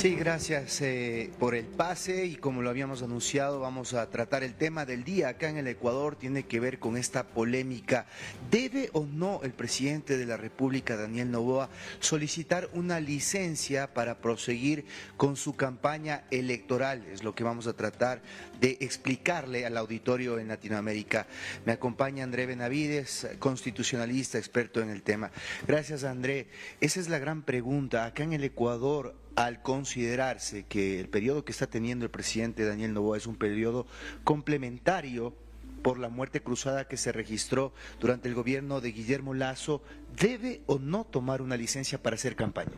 Sí, gracias por el pase y como lo habíamos anunciado vamos a tratar el tema del día acá en el Ecuador, tiene que ver con esta polémica. ¿Debe o no el presidente de la República, Daniel Noboa, solicitar una licencia para proseguir con su campaña electoral? Es lo que vamos a tratar de explicarle al auditorio en Latinoamérica. Me acompaña André Benavides, constitucionalista, experto en el tema. Gracias, André. Esa es la gran pregunta. Acá en el Ecuador, al considerarse que el periodo que está teniendo el presidente Daniel Noboa es un periodo complementario por la muerte cruzada que se registró durante el gobierno de Guillermo Lasso, ¿debe o no tomar una licencia para hacer campaña?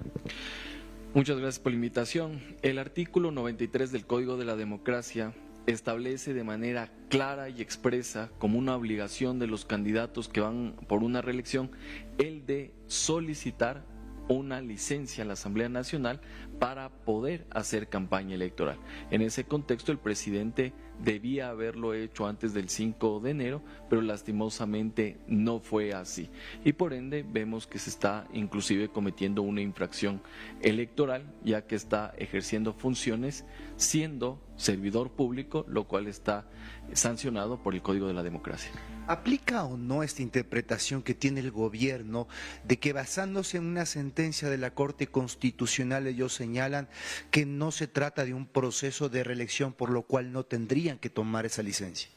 Muchas gracias por la invitación. El artículo 93 del Código de la Democracia establece de manera clara y expresa como una obligación de los candidatos que van por una reelección el de solicitar una licencia a la Asamblea Nacional para poder hacer campaña electoral. En ese contexto, el presidente debía haberlo hecho antes del 5 de enero, pero lastimosamente no fue así. Y por ende vemos que se está inclusive cometiendo una infracción electoral, ya que está ejerciendo funciones siendo servidor público, lo cual está sancionado por el Código de la Democracia. ¿Aplica o no esta interpretación que tiene el gobierno de que basándose en una sentencia de la Corte Constitucional ellos señalan que no se trata de un proceso de reelección por lo cual no tendrían que tomar esa licencia?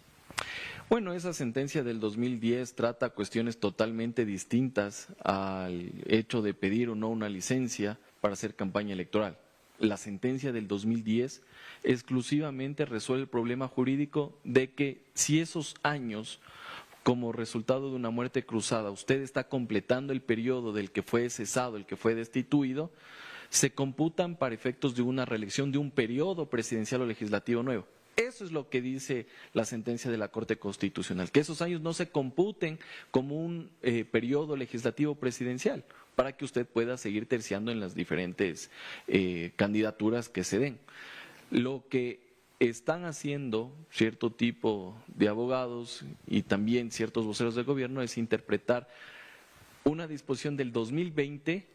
Bueno, esa sentencia del 2010 trata cuestiones totalmente distintas al hecho de pedir o no una licencia para hacer campaña electoral. La sentencia del 2010 exclusivamente resuelve el problema jurídico de que si esos años, como resultado de una muerte cruzada, usted está completando el periodo del que fue cesado, el que fue destituido, se computan para efectos de una reelección de un periodo presidencial o legislativo nuevo. Eso es lo que dice la sentencia de la Corte Constitucional, que esos años no se computen como un periodo legislativo presidencial para que usted pueda seguir terciando en las diferentes candidaturas que se den. Lo que están haciendo cierto tipo de abogados y también ciertos voceros del gobierno es interpretar una disposición del 2020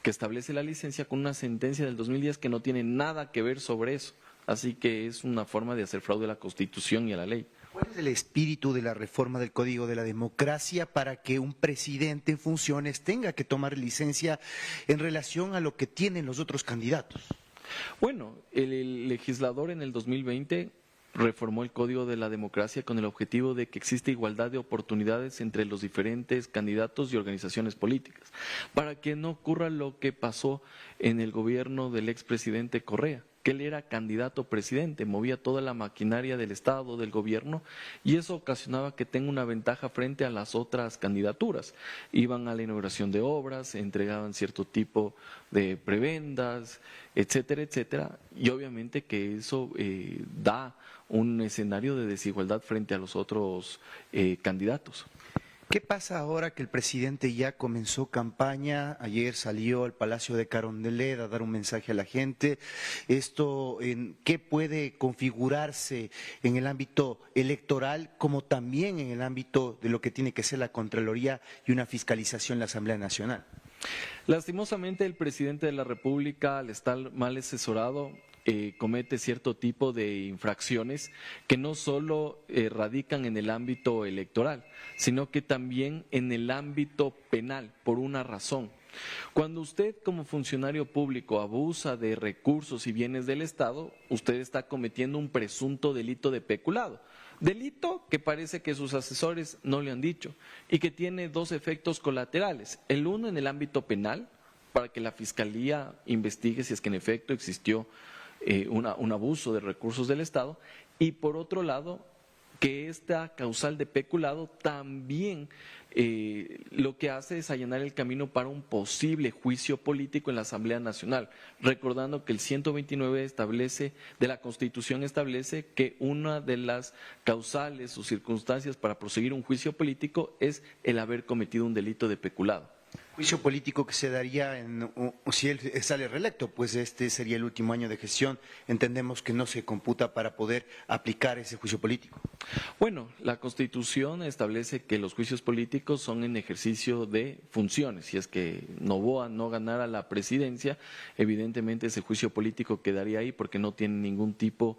que establece la licencia con una sentencia del 2010 que no tiene nada que ver sobre eso. Así que es una forma de hacer fraude a la Constitución y a la ley. ¿Cuál es el espíritu de la reforma del Código de la Democracia para que un presidente en funciones tenga que tomar licencia en relación a lo que tienen los otros candidatos? Bueno, el legislador en el 2020 reformó el Código de la Democracia con el objetivo de que exista igualdad de oportunidades entre los diferentes candidatos y organizaciones políticas, para que no ocurra lo que pasó en el gobierno del expresidente Correa, que él era candidato presidente, movía toda la maquinaria del Estado, del gobierno, y eso ocasionaba que tenga una ventaja frente a las otras candidaturas. Iban a la inauguración de obras, entregaban cierto tipo de prebendas, etcétera, etcétera, y obviamente que eso da un escenario de desigualdad frente a los otros candidatos. ¿Qué pasa ahora que el presidente ya comenzó campaña? Ayer salió al Palacio de Carondelet a dar un mensaje a la gente. ¿Esto qué puede configurarse en el ámbito electoral como también en el ámbito de lo que tiene que ser la Contraloría y una fiscalización en la Asamblea Nacional? Lastimosamente el presidente de la República, al estar mal asesorado, comete cierto tipo de infracciones que no solo radican en el ámbito electoral, sino que también en el ámbito penal, por una razón. Cuando usted como funcionario público abusa de recursos y bienes del Estado, usted está cometiendo un presunto delito de peculado. Delito que parece que sus asesores no le han dicho y que tiene dos efectos colaterales. El uno en el ámbito penal, para que la Fiscalía investigue si es que en efecto existió un abuso de recursos del Estado, y por otro lado, que esta causal de peculado también lo que hace es allanar el camino para un posible juicio político en la Asamblea Nacional, recordando que el 129 de la Constitución establece que una de las causales o circunstancias para proseguir un juicio político es el haber cometido un delito de peculado. Juicio político que se daría si él sale reelecto, pues este sería el último año de gestión. Entendemos que no se computa para poder aplicar ese juicio político. Bueno, la Constitución establece que los juicios políticos son en ejercicio de funciones. Si es que Noboa no ganara la presidencia, evidentemente ese juicio político quedaría ahí porque no tiene ningún tipo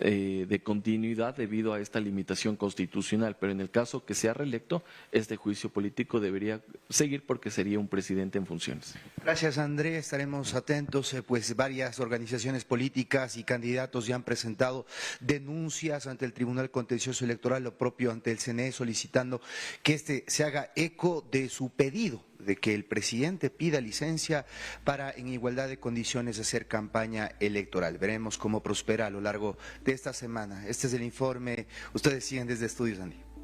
de continuidad debido a esta limitación constitucional. Pero en el caso que sea reelecto, este juicio político debería seguir porque sería un presidente en funciones. Gracias, André. Estaremos atentos, pues varias organizaciones políticas y candidatos ya han presentado denuncias ante el Tribunal Contencioso Electoral, lo propio ante el CNE, solicitando que este se haga eco de su pedido de que el presidente pida licencia para en igualdad de condiciones hacer campaña electoral. Veremos cómo prospera a lo largo de esta semana. Este es el informe. Ustedes siguen desde Estudios, Andy.